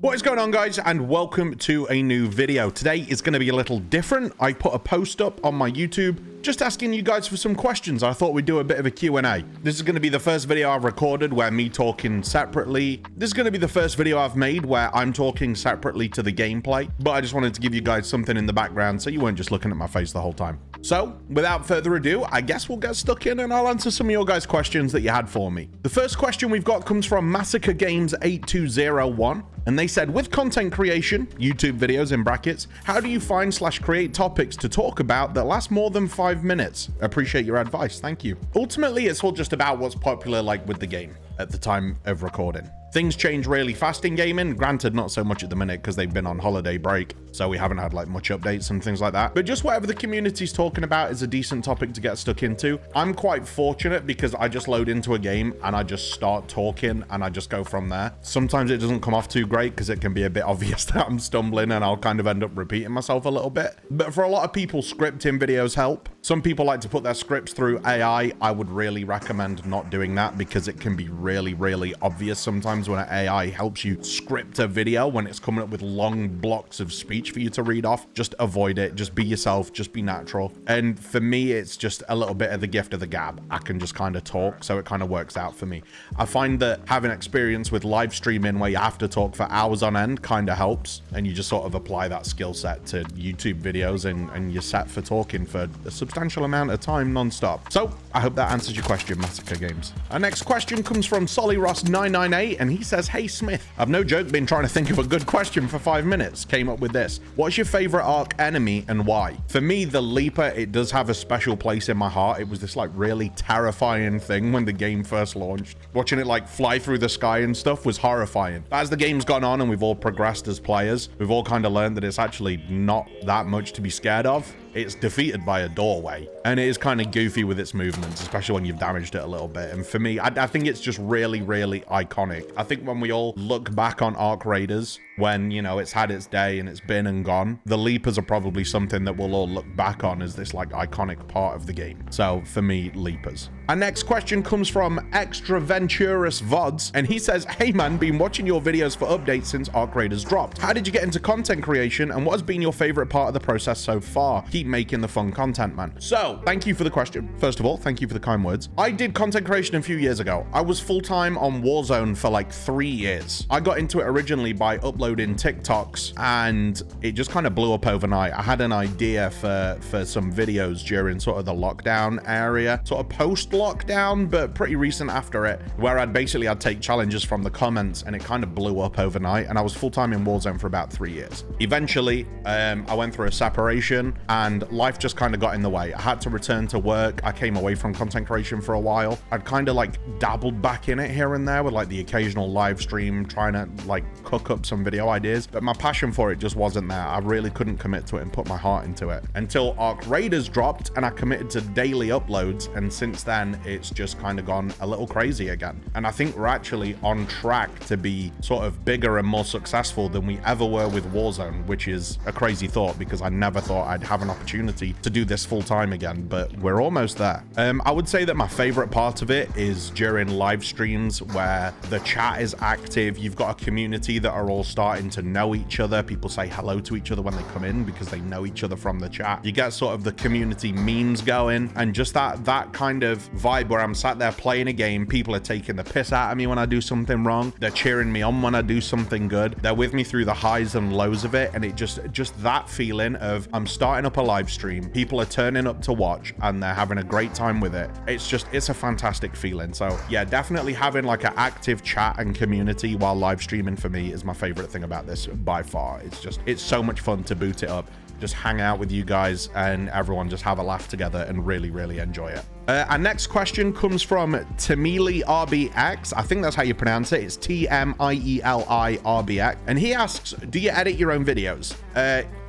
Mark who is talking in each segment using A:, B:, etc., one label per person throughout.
A: What is going on, guys, and welcome to a new video. Today is going to be a little different. I put a post up on my YouTube just asking you guys for some questions. I thought we'd do a bit of a Q&A. This is going to be the first video I've recorded where me talking separately. This is going to be the first video I've made where I'm talking separately to the gameplay, but I just wanted to give you guys something in the background so you weren't just looking at my face the whole time. So, without further ado, I guess we'll get stuck in and I'll answer some of your guys' questions that you had for me. The first question we've got comes from Massacre Games 8201. And they said, with content creation, YouTube videos in brackets, how do you find/create topics to talk about that last more than 5 minutes? Appreciate your advice. Thank you. Ultimately, it's all just about what's popular like with the game at the time of recording. Things change really fast in gaming. Granted, not so much at the minute because they've been on holiday break, so we haven't had like much updates and things like that. But just whatever the community's talking about is a decent topic to get stuck into. I'm quite fortunate because I just load into a game and I just start talking and I just go from there. Sometimes it doesn't come off too great because it can be a bit obvious that I'm stumbling and I'll kind of end up repeating myself a little bit. But for a lot of people, scripting videos help. Some people like to put their scripts through AI. I would really recommend not doing that because it can be really, really obvious sometimes when an AI helps you script a video when it's coming up with long blocks of speech for you to read off. Just avoid it. Just be yourself. Just be natural. And for me, it's just a little bit of the gift of the gab. I can just kind of talk, so it kind of works out for me. I find that having experience with live streaming where you have to talk for hours on end kind of helps, and you just sort of apply that skill set to YouTube videos and you're set for talking for a substantial amount of time non-stop. So I hope that answers your question, Massacre Games. Our next question comes from SollyRoss998, and he says, hey Smith, I've no joke been trying to think of a good question for 5 minutes. Came up with this. What's your favorite Ark enemy and why? For me, the Leaper, it does have a special place in my heart. It was this like really terrifying thing when the game first launched. Watching it like fly through the sky and stuff was horrifying. As the game's gone on and we've all progressed as players, we've all kind of learned that it's actually not that much to be scared of. It's defeated by a doorway, and it is kind of goofy with its movements, especially when you've damaged it a little bit. And for me, I think it's just really, really iconic. I think when we all look back on Ark Raiders, when, you know, it's had its day and it's been and gone, the Leapers are probably something that we'll all look back on as this like iconic part of the game. So for me, Leapers. Our next question comes from Extraventurous VODs, and he says, hey man, been watching your videos for updates since Ark Raiders dropped. How did you get into content creation and what has been your favorite part of the process so far? Keep making the fun content, man. So thank you for the question. First of all, thank you for the kind words. I did content creation a few years ago. I was full-time on Warzone for like 3 years. I got into it originally by uploading TikToks and it just kind of blew up overnight. I had an idea for some videos during sort of the lockdown area, sort of post-lockdown, but pretty recent after it, where I'd take challenges from the comments, and it kind of blew up overnight. And I was full-time in Warzone for about 3 years. Eventually, I went through a separation and life just kind of got in the way. I had to return to work. I came away from content creation for a while. I'd kind of like dabbled back in it here and there with like the occasional live stream, trying to like cook up some video ideas, but my passion for it just wasn't there. I really couldn't commit to it and put my heart into it until Ark Raiders dropped and I committed to daily uploads, and since then it's just kind of gone a little crazy again. And I think we're actually on track to be sort of bigger and more successful than we ever were with Warzone, which is a crazy thought because I never thought I'd have an opportunity to do this full time again, but we're almost there. I would say that my favorite part of it is during live streams where the chat is active. You've got a community that are all starting to know each other. People say hello to each other when they come in because they know each other from the chat. You get sort of the community memes going, and just that kind of vibe where I'm sat there playing a game. People are taking the piss out of me when I do something wrong. They're cheering me on when I do something good. They're with me through the highs and lows of it, and it just that feeling of I'm starting up a live stream, people are turning up to watch and they're having a great time with it. It's a fantastic feeling. So yeah, definitely having like an active chat and community while live streaming for me is my favorite thing about this by far. It's so much fun to boot it up, just hang out with you guys and everyone just have a laugh together and really, really enjoy it. Our next question comes from Tamili RBX. I think that's how you pronounce it. It's Tmieli RBX. And he asks, do you edit your own videos?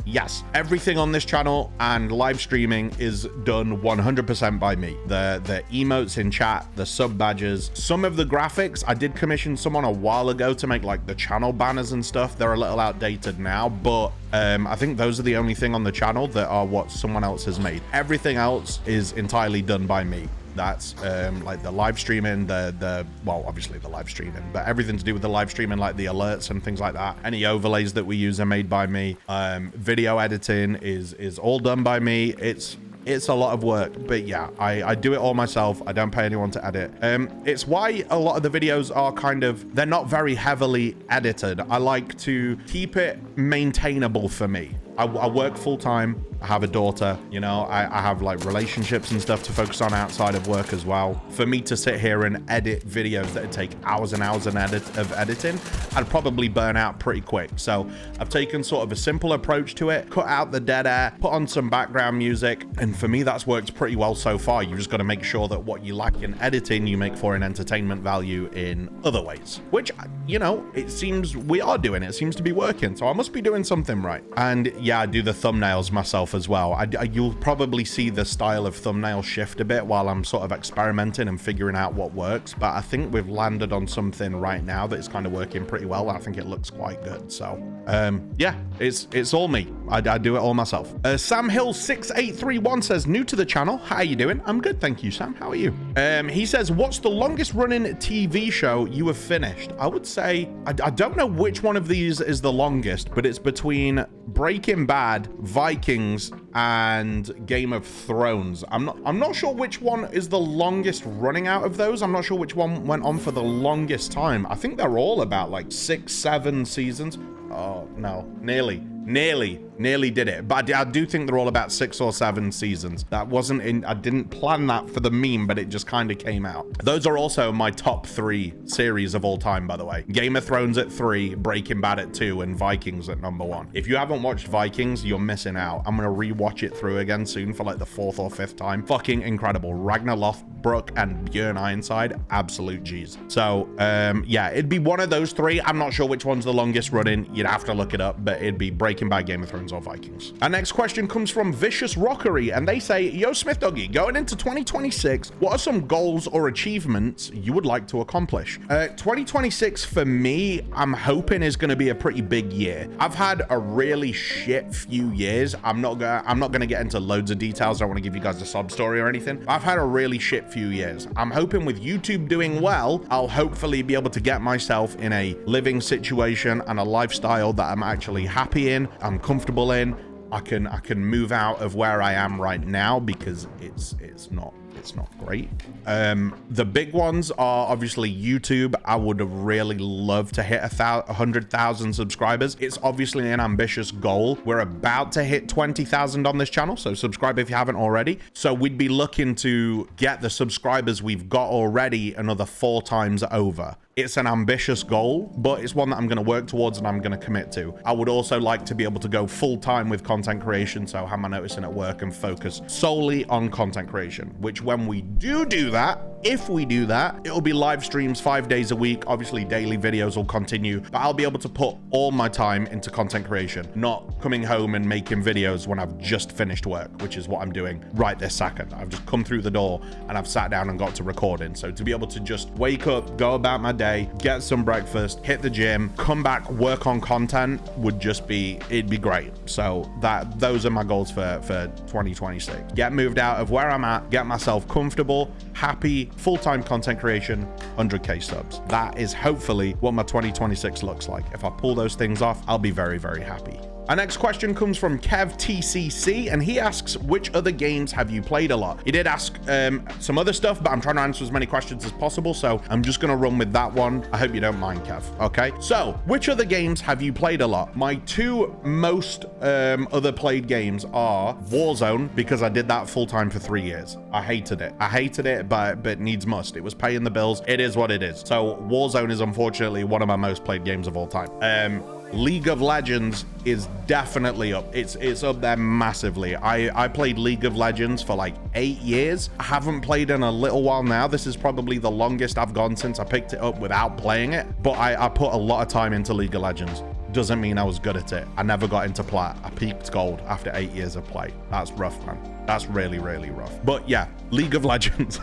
A: Yes, everything on this channel and live streaming is done 100% by me. The emotes in chat, the sub badges, some of the graphics, I did commission someone a while ago to make like the channel banners and stuff. They're a little outdated now, but I think those are the only thing on the channel that are what someone else has made. Everything else is entirely done by me. That's like the live streaming, well, obviously the live streaming, but everything to do with the live streaming, like the alerts and things like that. Any overlays that we use are made by me. Video editing is all done by me. It's a lot of work, but yeah, I do it all myself. I don't pay anyone to edit. It's why a lot of the videos are they're not very heavily edited. I like to keep it maintainable for me. I work full time. I have a daughter, you know, I have like relationships and stuff to focus on outside of work as well. For me to sit here and edit videos that would take hours and hours of editing, I'd probably burn out pretty quick. So I've taken sort of a simple approach to it, cut out the dead air, put on some background music. And for me, that's worked pretty well so far. You just got to make sure that what you lack in editing, you make for an entertainment value in other ways, which, you know, it seems we are doing. It seems to be working. So I must be doing something right. And yeah, I do the thumbnails myself as well. You'll probably see the style of thumbnail shift a bit while I'm sort of experimenting and figuring out what works, but I think we've landed on something right now that's kind of working pretty well. I think it looks quite good. So yeah, it's all me. I do it all myself. Sam Hill 6831 says, new to the channel, how are you doing? I'm good, thank you, Sam. How are you? He says, what's the longest running TV show you have finished? I would say I don't know which one of these is the longest, but it's between Breaking Bad, Vikings, and Game of Thrones. I'm not sure which one is the longest running out of those. I'm not sure which one went on for the longest time. I think they're all about like 6-7 seasons. Oh no, nearly did it, but I do think they're all about 6 or 7 seasons. That wasn't in, I didn't plan that for the meme, but it just kind of came out. Those are also my top 3 series of all time, by the way. Game of Thrones at 3, Breaking Bad at 2, and Vikings at number 1. If you haven't watched Vikings, you're missing out. I'm gonna rewatch it through again soon for like the 4th or 5th time. Fucking incredible. Ragnar Lothbrok and Bjorn Ironside, absolute G's. So yeah, it'd be one of those 3. I'm not sure which one's the longest running. You'd have to look it up, but it'd be Breaking Bad, Game of Thrones, or Vikings. Our next question comes from Vicious Rockery, and they say, yo, Smith Doggy, going into 2026, what are some goals or achievements you would like to accomplish? 2026 for me, I'm hoping is going to be a pretty big year. I've had a really shit few years. I'm not gonna get into loads of details. I don't want to give you guys a sob story or anything. I've had a really shit few years. I'm hoping with YouTube doing well, I'll hopefully be able to get myself in a living situation and a lifestyle that I'm actually happy in, I'm comfortable in. I can move out of where I am right now because it's not great. The big ones are obviously YouTube. I would really love to hit 100,000 subscribers. It's obviously an ambitious goal. We're about to hit 20,000 on this channel, so subscribe if you haven't already. So we'd be looking to get the subscribers we've got already another 4 times over. It's an ambitious goal, but it's one that I'm going to work towards and I'm going to commit to. I would also like to be able to go full time with content creation, so have my notice in at work and focus solely on content creation, which when we do that, if we do that, it'll be live streams 5 days a week. Obviously, daily videos will continue, but I'll be able to put all my time into content creation, not coming home and making videos when I've just finished work, which is what I'm doing right this second. I've just come through the door and I've sat down and got to recording. So to be able to just wake up, go about my day, get some breakfast, hit the gym, come back, work on content would just be, it'd be great. So those are my goals for 2026. Get moved out of where I'm at, get myself comfortable, happy, full-time content creation, 100k subs. That is hopefully what my 2026 looks like. If I pull those things off, I'll be very, very happy. Our next question comes from Kev TCC, and he asks, which other games have you played a lot? He did ask some other stuff, but I'm trying to answer as many questions as possible, so I'm just going to run with that one. I hope you don't mind, Kev. Okay, so which other games have you played a lot? My 2 most other played games are Warzone, because I did that full-time for 3 years. I hated it, but needs must. It was paying the bills. It is what it is. So Warzone is unfortunately one of my most played games of all time. League of Legends is definitely up. It's up there massively. I played League of Legends for like 8 years. I haven't played in a little while now. This is probably the longest I've gone since I picked it up without playing it. But I put a lot of time into League of Legends. Doesn't mean I was good at it. I never got into plat. I peaked gold after 8 years of play. That's rough, man. That's really, really rough. But yeah, League of Legends.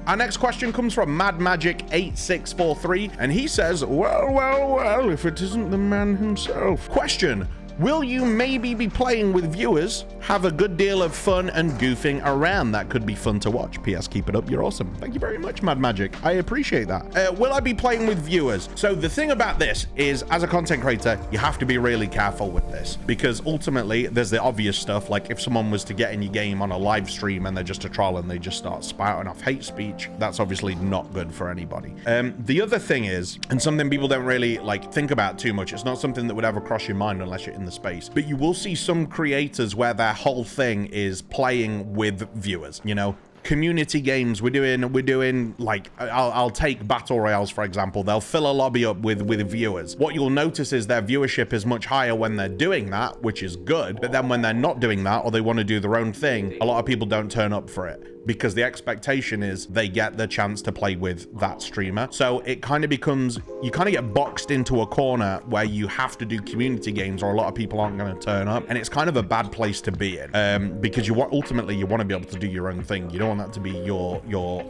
A: Our next question comes from Mad Magic 8643, and he says, well, if it isn't the man himself. Question, Will you maybe be playing with viewers? Have a good deal of fun and goofing around. That could be fun to watch. P.S. Keep it up. You're awesome. Thank you very much, Mad Magic. I appreciate that. Will I be playing with viewers? So the thing about this is, as a content creator, you have to be really careful with this, because ultimately there's the obvious stuff. Like if someone was to get in your game on a live stream and they're just a troll and they just start spouting off hate speech, that's obviously not good for anybody. The other thing is, and something people don't really like think about too much, it's not something that would ever cross your mind unless you're in the space, but you will see some creators where their whole thing is playing with viewers, you know. Community games, we're doing like, I'll take battle royales for example. They'll fill a lobby up with viewers. What you'll notice is their viewership is much higher when they're doing that, which is good, but then when they're not doing that or they want to do their own thing, a lot of people don't turn up for it, because the expectation is they get the chance to play with that streamer. So it kind of becomes, you kind of get boxed into a corner where you have to do community games or a lot of people aren't going to turn up, and it's kind of a bad place to be in, because ultimately you want to be able to do your own thing. You don't want that to be your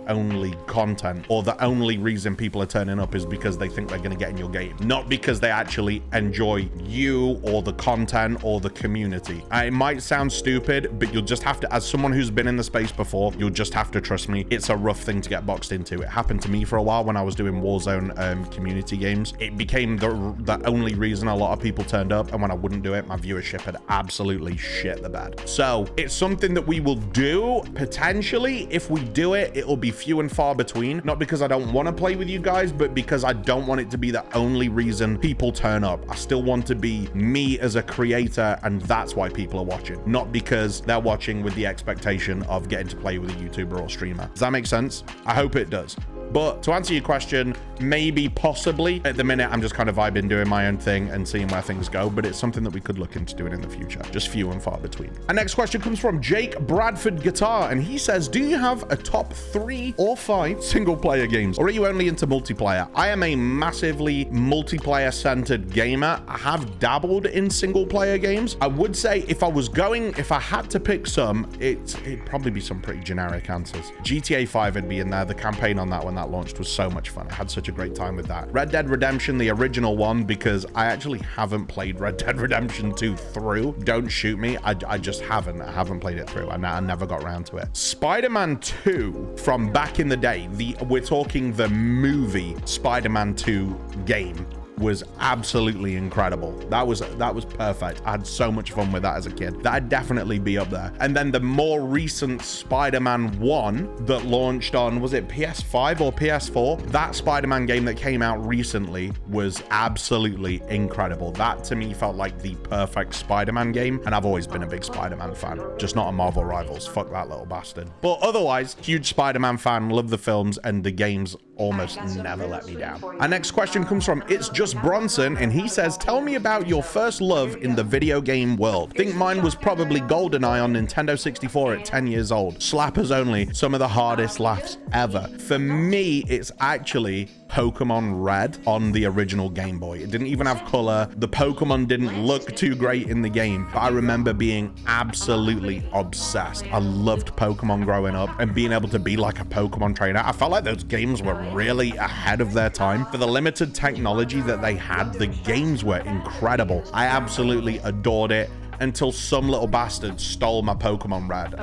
A: only content, or the only reason people are turning up is because they think they're going to get in your game, not because they actually enjoy you or the content or the community. It might sound stupid, but you'll just have to, as someone who's been in the space before, you'll just have to trust me. It's a rough thing to get boxed into. It happened to me for a while when I was doing Warzone community games. It became the only reason a lot of people turned up, and when I wouldn't do it, my viewership had absolutely shit the bed. So it's something that we will do potentially. If we do it, it'll be few and far between, not because I don't want to play with you guys, but because I don't want it to be the only reason people turn up. I still want to be me as a creator, and that's why people are watching, not because they're watching with the expectation of getting to play with a YouTuber or streamer. Does that make sense? I hope it does. But to answer your question, maybe, possibly. At the minute, I'm just kind of vibing, doing my own thing and seeing where things go, but it's something that we could look into doing in the future. Just few and far between. Our next question comes from Jake Bradford Guitar, and he says, do you have a top 3 or 5 single player games, or are you only into multiplayer? I am a massively multiplayer centered gamer. I have dabbled in single player games. I would say if I had to pick some, it'd probably be some pretty generic answers. GTA 5 would be in there. The campaign on that when that launched was so much fun. I had such a great time with that. Red Dead Redemption, the original one, because I actually haven't played Red Dead Redemption 2 through. Don't shoot me. I just haven't. I haven't played it through. I never got around to it. Spider-Man 2 from back in the day, we're talking the movie Spider-Man 2 game, was absolutely incredible. That was perfect. I had so much fun with that as a kid. That'd definitely be up there. And then the more recent Spider-Man 1 that launched on, was it PS5 or PS4? That Spider-Man game that came out recently was absolutely incredible. That to me felt like the perfect Spider-Man game, and I've always been a big Spider-Man fan, just not a Marvel Rivals. Fuck that little bastard. But otherwise, huge Spider-Man fan, love the films, and the games almost never let me down. Our next question comes from It's Just Bronson, and he says, tell me about your first love in the video game world. Think mine was probably GoldenEye on Nintendo 64 at 10 years old. Slappers only, some of the hardest laughs ever. For me, it's actually Pokemon Red on the original Game Boy. It didn't even have color. The Pokemon didn't look too great in the game, but I remember being absolutely obsessed. I loved Pokemon growing up, and being able to be like a Pokemon trainer. I felt like those games were really ahead of their time. For the limited technology that they had, the games were incredible. I absolutely adored it until some little bastard stole my Pokemon Red.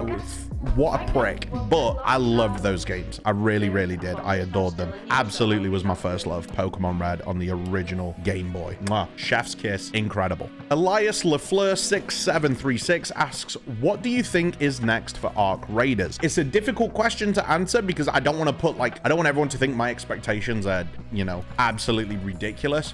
A: What a prick. But I loved those games. I really, really did. I adored them. Absolutely was my first love. Pokemon Red on the original Game Boy. Mwah. Chef's kiss. Incredible. Elias LaFleur 6736 asks, what do you think is next for Ark Raiders? It's a difficult question to answer because I don't want everyone to think my expectations are, absolutely ridiculous.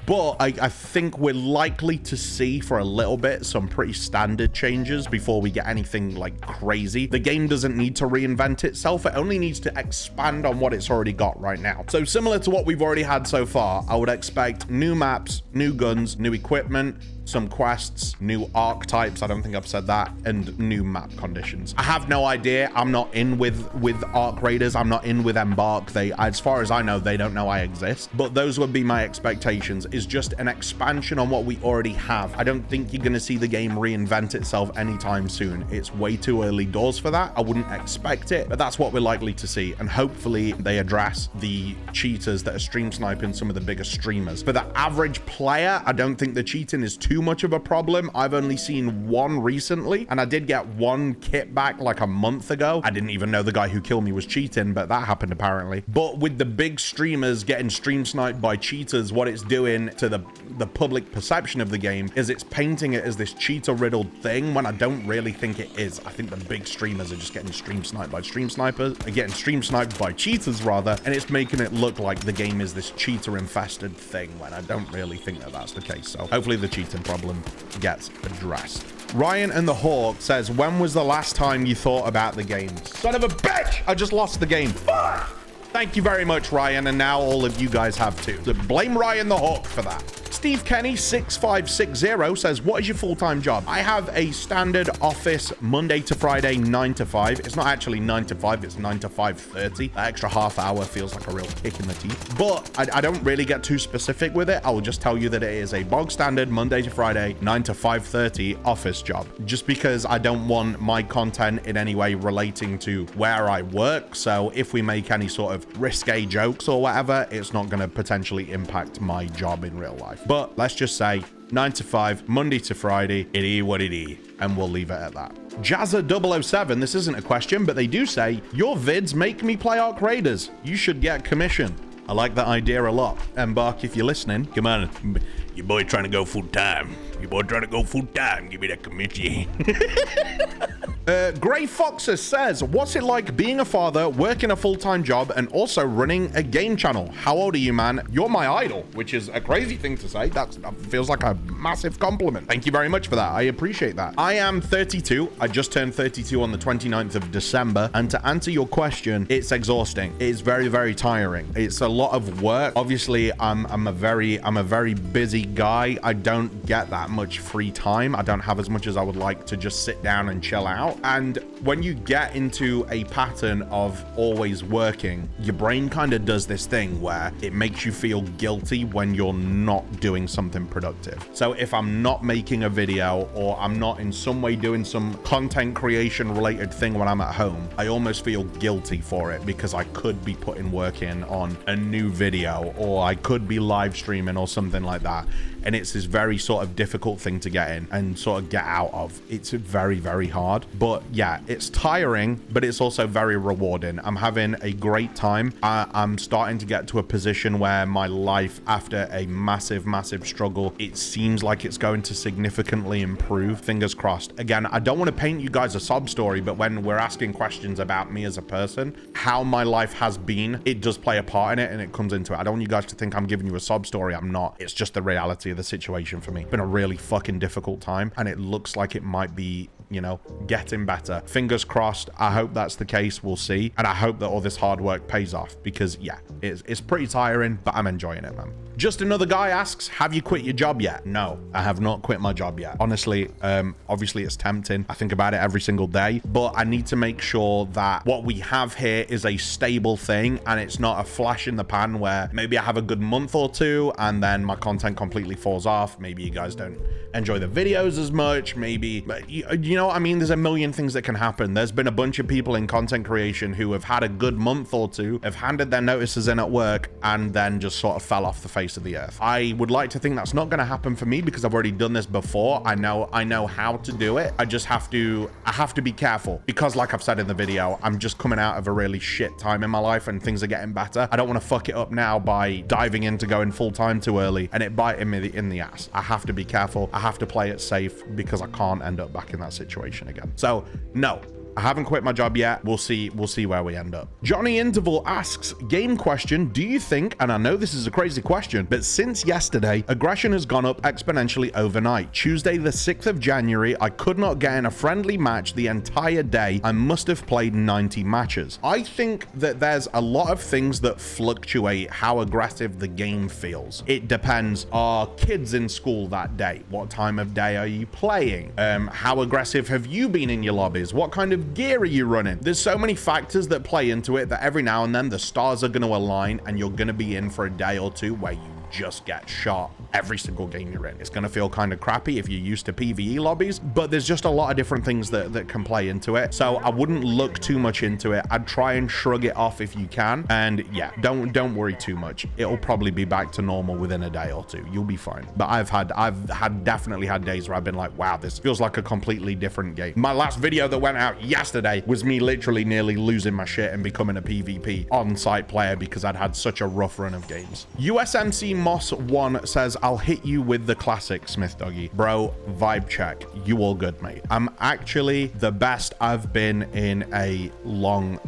A: But I think we're likely to see for a little bit some pretty standard changes before we get anything like crazy. The game doesn't need to reinvent itself. It only needs to expand on what it's already got right now. So similar to what we've already had so far, I would expect new maps, new guns, new equipment, some quests, new archetypes, I don't think I've said that, and new map conditions. I have no idea. I'm not in with Ark Raiders. I'm not in with Embark. As far as I know, they don't know I exist. But those would be my expectations, is just an expansion on what we already have. I don't think you're going to see the game reinvent itself anytime soon. It's way too early doors for that. I wouldn't expect it, but that's what we're likely to see. And hopefully they address the cheaters that are stream sniping some of the biggest streamers. For the average player, I don't think the cheating is too too much of a problem. I've only seen one recently, and I did get one kit back like a month ago. I didn't even know the guy who killed me was cheating, but that happened apparently. But with the big streamers getting stream sniped by cheaters, what it's doing to the public perception of the game is it's painting it as this cheater riddled thing when I don't really think it is. I think the big streamers are just getting stream sniped by stream snipers, getting stream sniped by cheaters rather, and it's making it look like the game is this cheater infested thing when I don't really think that that's the case. So hopefully the cheating problem gets addressed. Ryan and the Hawk says, when was the last time you thought about the game? Son of a bitch! I just lost the game. Fuck! Thank you very much, Ryan, and now all of you guys have too. So blame Ryan the Hawk for that. Steve Kenny 6560 says, what is your full-time job? I have a standard office Monday to Friday 9 to 5. It's not actually 9 to 5, it's 9 to 5:30. That extra half hour feels like a real kick in the teeth, but I don't really get too specific with it. I will just tell you that it is a bog standard Monday to Friday 9 to 5:30 office job, just because I don't want my content in any way relating to where I work. So if we make any sort of risque jokes or whatever, it's not going to potentially impact my job in real life. But let's just say 9 to 5, Monday to Friday, it is what it is, and we'll leave it at that. Jazza007, this isn't a question, but they do say, your vids make me play Ark Raiders. You should get commission. I like that idea a lot. And Bark, if you're listening, come on. Your boy trying to go full time. Your boy trying to go full time. Give me that commission. Gray Foxes says, what's it like being a father, working a full-time job, and also running a game channel? How old are you, man? You're my idol, which is a crazy thing to say. That feels like a massive compliment. Thank you very much for that. I appreciate that. I am 32. I just turned 32 on the 29th of December. And to answer your question, it's exhausting. It's very, very tiring. It's a lot of work. Obviously, I'm a very busy guy. I don't get that much free time. I don't have as much as I would like to just sit down and chill out. And when you get into a pattern of always working, your brain kind of does this thing where it makes you feel guilty when you're not doing something productive. So if I'm not making a video or I'm not in some way doing some content creation related thing when I'm at home, I almost feel guilty for it because I could be putting work in on a new video, or I could be live streaming or something like that. And it's this very sort of difficult thing to get in and sort of get out of. It's very, very hard. But yeah, it's tiring, but it's also very rewarding. I'm having a great time. I'm starting to get to a position where my life, after a massive, massive struggle, it seems like it's going to significantly improve. Fingers crossed. Again, I don't want to paint you guys a sob story, but when we're asking questions about me as a person, how my life has been, it does play a part in it and it comes into it. I don't want you guys to think I'm giving you a sob story. I'm not. It's just the reality of the situation for me. It's been a really fucking difficult time, and it looks like it might be, you know, getting better. Fingers crossed. I hope that's the case. We'll see. And I hope that all this hard work pays off, because yeah, it's pretty tiring, but I'm enjoying it, man. Just another guy asks, have you quit your job yet? No, I have not quit my job yet. Honestly, obviously it's tempting. I think about it every single day, but I need to make sure that what we have here is a stable thing and it's not a flash in the pan where maybe I have a good month or two and then my content completely falls off. Maybe you guys don't enjoy the videos as much. Maybe, you know what I mean? There's a million things that can happen. There's been a bunch of people in content creation who have had a good month or two, have handed their notices in at work, and then just sort of fell off the face of the earth. I would like to think that's not going to happen for me because I've already done this before. I know how to do it. I just have to be careful because, like I've said in the video, I'm just coming out of a really shit time in my life and things are getting better. I don't want to fuck it up now by diving into going full time too early and it biting me in the ass. I have to be careful. I have to play it safe because I can't end up back in that situation again. So no, I haven't quit my job yet. We'll see where we end up. Johnny Interval asks, game question, do you think, and I know this is a crazy question, but since yesterday, aggression has gone up exponentially overnight. Tuesday, the 6th of January, I could not get in a friendly match the entire day. I must have played 90 matches. I think that there's a lot of things that fluctuate how aggressive the game feels. It depends. Are kids in school that day? What time of day are you playing? How aggressive have you been in your lobbies? What kind of gear are you running? There's so many factors that play into it that every now and then the stars are going to align and you're going to be in for a day or two where you just get shot every single game you're in. It's going to feel kind of crappy if you're used to PvE lobbies, but there's just a lot of different things that can play into it. So I wouldn't look too much into it. I'd try and shrug it off if you can. And yeah, don't worry too much. It'll probably be back to normal within a day or two. You'll be fine. But I've definitely had days where I've been like, wow, this feels like a completely different game. My last video that went out yesterday was me literally nearly losing my shit and becoming a PvP on-site player because I'd had such a rough run of games. USMC Moss 1 says, I'll hit you with the classic, Smith Doggy. Bro, vibe check. You all good, mate. I'm actually the best I've been in a long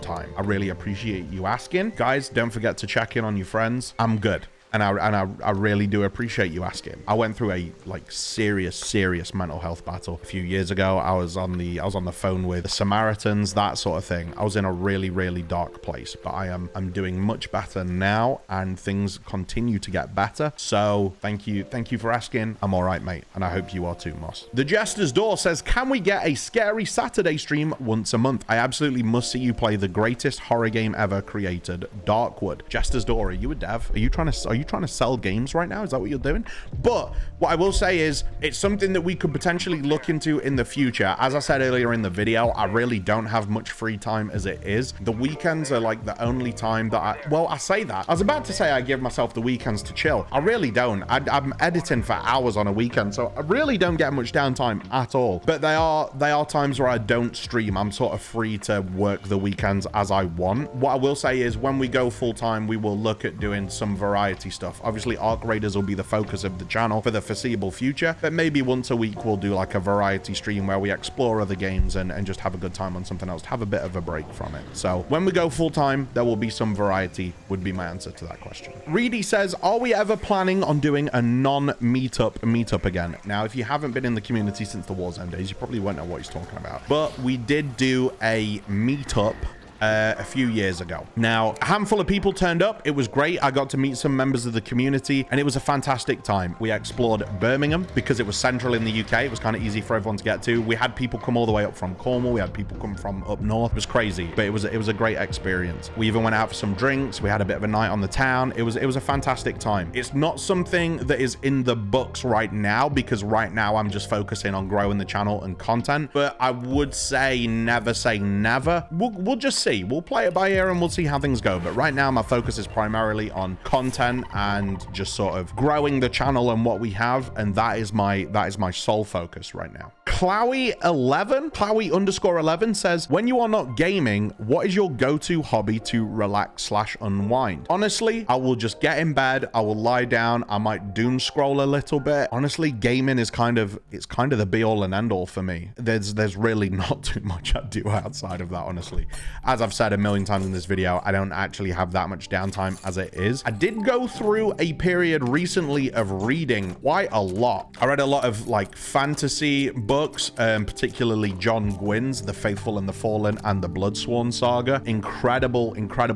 A: time. I really appreciate you asking. Guys, don't forget to check in on your friends. I'm good. And I really do appreciate you asking. I went through a like serious mental health battle a few years ago. I was on the phone with the Samaritans, that sort of thing. I was in a really dark place, but I'm doing much better now, and things continue to get better. So thank you for asking. I'm all right, mate, and I hope you are too, Moss. The Jester's Door says, can we get a scary Saturday stream once a month? I absolutely must see you play the greatest horror game ever created, Darkwood. Jester's Door, are you a dev? Are you trying to sell games right now? Is that what you're doing? But what I will say is it's something that we could potentially look into in the future. As I said earlier in the video, I really don't have much free time as it is. The weekends are like the only time that I say that. I was about to say I give myself the weekends to chill. I really don't. I'm editing for hours on a weekend, so I really don't get much downtime at all. But they are times where I don't stream. I'm sort of free to work the weekends as I want. What I will say is when we go full time, we will look at doing some variety stuff. Obviously, Ark Raiders will be the focus of the channel for the foreseeable future, but maybe once a week we'll do like a variety stream where we explore other games and just have a good time on something else, to have a bit of a break from it. So when we go full time, there will be some variety, would be my answer to that question. Reedy says, are we ever planning on doing a non-meetup again? Now, if you haven't been in the community since the Warzone days, you probably won't know what he's talking about, but we did do a meetup a few years ago. Now, a handful of people turned up. It was great. I got to meet some members of the community, and it was a fantastic time. We explored Birmingham because it was central in the UK. It was kind of easy for everyone to get to. We had people come all the way up from Cornwall. We had people come from up north. It was crazy, but it was a great experience. We even went out for some drinks. We had a bit of a night on the town. It was a fantastic time. It's not something that is in the books right now because right now I'm just focusing on growing the channel and content, but I would say never say never. We'll just see. We'll play it by ear and we'll see how things go. But right now, my focus is primarily on content and just sort of growing the channel and what we have. And that is my sole focus right now. Clowie11 says, when you are not gaming, what is your go-to hobby to relax/unwind? Honestly, I will just get in bed. I will lie down. I might doom scroll a little bit. Honestly, gaming is kind of the be all and end all for me. There's really not too much I do outside of that, honestly. As I've said a million times in this video, I don't actually have that much downtime as it is. I did go through a period recently of reading quite a lot. I read a lot of like fantasy books, particularly John Gwyn's The Faithful and the Fallen and the Bloodsworn Saga. Incredible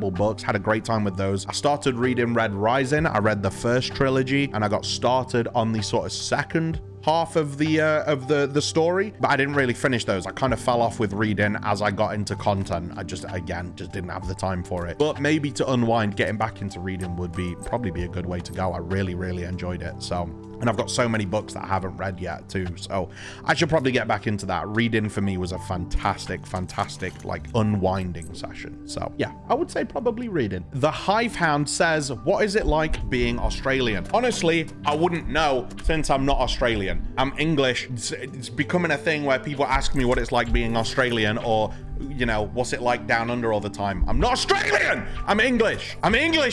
A: books. Had a great time with those. I started reading Red Rising. I read the first trilogy and I got started on the sort of second half of the story, but I didn't really finish those. I kind of fell off with reading as I got into content. I just didn't have the time for it. But maybe to unwind, getting back into reading would probably be a good way to go. I really enjoyed it. So, and I've got so many books that I haven't read yet too, so I should probably get back into that. Reading for me was a fantastic like unwinding session. So yeah, I would say probably reading. The Hivehound says, what is it like being Australian? Honestly, I wouldn't know since I'm not Australian. I'm English. It's becoming a thing where people ask me what it's like being Australian, or you know, what's it like down under all the time. I'm not Australian. I'm English.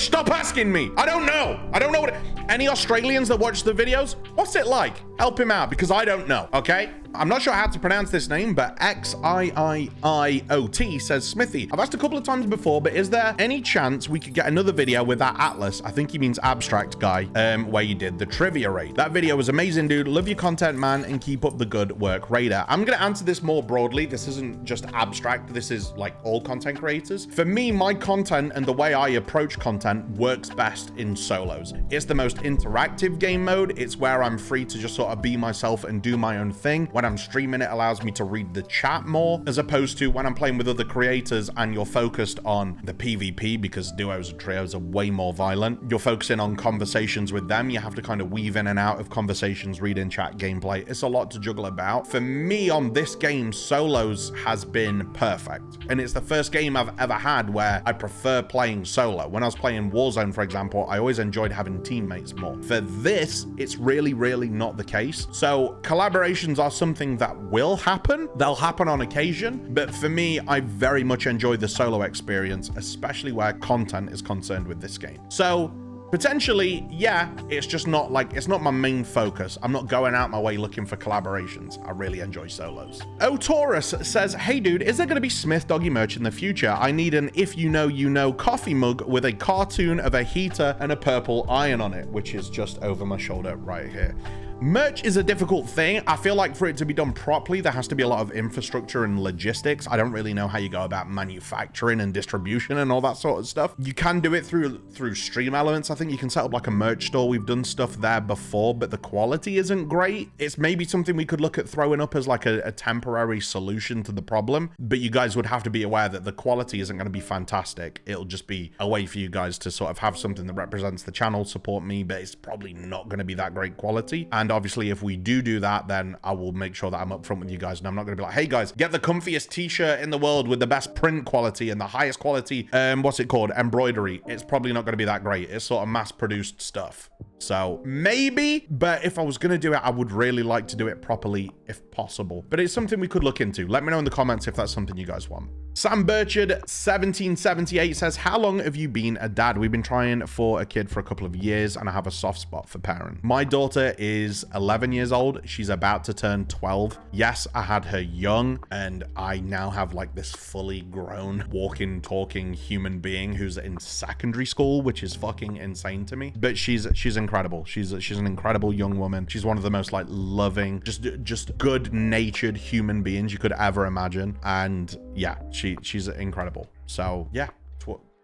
A: Stop asking me. I don't know what any Australians that watch the videos, what's it like? Help him out, because I don't know. Okay, I'm not sure how to pronounce this name, but XIIIOT says, Smithy, I've asked a couple of times before, but is there any chance we could get another video with that Atlas, I think he means abstract guy, where you did the trivia raid? That video was amazing, dude. Love your content, man, and keep up the good work, Raider. I'm gonna answer this more broadly. This isn't just abstract. This is like all content creators. For me, my content and the way I approach content works best in solos. It's the most interactive game mode. It's where I'm free to just sort sort of be myself and do my own thing. When I'm streaming, it allows me to read the chat more, as opposed to when I'm playing with other creators and you're focused on the PvP, because duos and trios are way more violent. You're focusing on conversations with them. You have to kind of weave in and out of conversations, read in chat, gameplay. It's a lot to juggle about. For me on this game, solos has been perfect. And it's the first game I've ever had where I prefer playing solo. When I was playing Warzone, for example, I always enjoyed having teammates more. For this, it's really, really not the case. So collaborations are something that will happen. They'll happen on occasion. But for me, I very much enjoy the solo experience, especially where content is concerned with this game. So potentially, yeah, it's just not like, it's not my main focus. I'm not going out my way looking for collaborations. I really enjoy solos. O Taurus says, hey dude, is there going to be Smith Doggy merch in the future? I need an if you know, you know coffee mug with a cartoon of a heater and a purple iron on it, which is just over my shoulder right here. Merch is a difficult thing. I feel like for it to be done properly, there has to be a lot of infrastructure and logistics. I don't really know how you go about manufacturing and distribution and all that sort of stuff. You can do it through Stream Elements. I think you can set up like a merch store. We've done stuff there before, but the quality isn't great. It's maybe something we could look at throwing up as like a temporary solution to the problem, but you guys would have to be aware that the quality isn't going to be fantastic. It'll just be a way for you guys to sort of have something that represents the channel, support me, but it's probably not going to be that great quality. And obviously, if we do that, then I will make sure that I'm upfront with you guys, and I'm not going to be like, hey guys, get the comfiest t-shirt in the world with the best print quality and the highest quality, what's it called, embroidery. It's probably not going to be that great. It's sort of mass-produced stuff. So maybe, but if I was going to do it, I would really like to do it properly if possible. But it's something we could look into. Let me know in the comments if that's something you guys want. Sam Burchard 1778 says, how long have you been a dad? We've been trying for a kid for a couple of years, and I have a soft spot for parent. My daughter is 11 years old. She's about to turn 12. Yes, I had her young, and I now have like this fully grown walking, talking human being who's in secondary school, which is fucking insane to me. But she's incredible. She's an incredible young woman. She's one of the most like loving, just good-natured human beings you could ever imagine. And yeah, she's incredible. So yeah,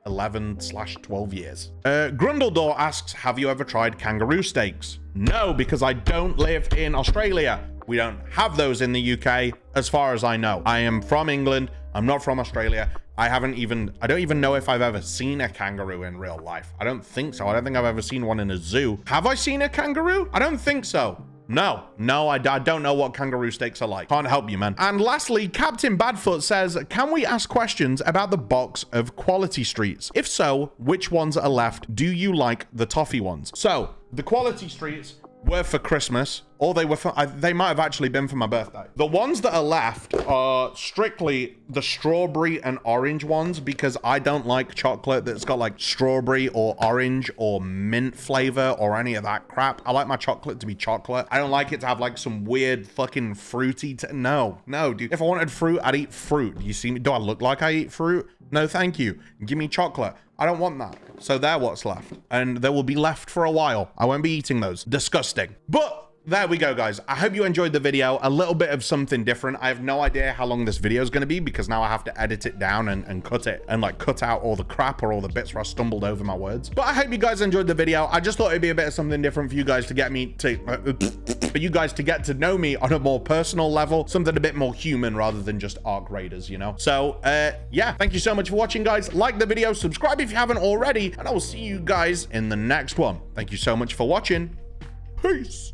A: 11/12 years. Grundledor asks, have you ever tried kangaroo steaks? No, because I don't live in Australia. We don't have those in the UK, as far as I know. I am from England. I'm not from Australia. I don't even know if I've ever seen a kangaroo in real life. I don't think so. I don't think I've ever seen one in a zoo. Have I seen a kangaroo? I don't think so. No, I don't know what kangaroo steaks are like. Can't help you, man. And lastly, Captain Badfoot says, can we ask questions about the box of quality streets? If so, which ones are left? Do you like the toffee ones? So the quality streets were for Christmas, or they were for, they might have actually been for my birthday. The ones that are left are strictly the strawberry and orange ones, because I don't like chocolate that's got like strawberry or orange or mint flavor or any of that crap. I like my chocolate to be chocolate. I don't like it to have like some weird fucking fruity, no, dude. If I wanted fruit, I'd eat fruit. Do you see me? Do I look like I eat fruit? No, thank you. Give me chocolate. I don't want that. So they're what's left. And they will be left for a while. I won't be eating those. Disgusting. But there we go, guys. I hope you enjoyed the video. A little bit of something different. I have no idea how long this video is going to be, because now I have to edit it down and cut it and like cut out all the crap or all the bits where I stumbled over my words. But I hope you guys enjoyed the video. I just thought it'd be a bit of something different for you guys to get me to, for you guys to get to know me on a more personal level, something a bit more human rather than just Ark Raiders, you know? So, yeah, thank you so much for watching, guys. Like the video, subscribe if you haven't already, and I will see you guys in the next one. Thank you so much for watching. Peace.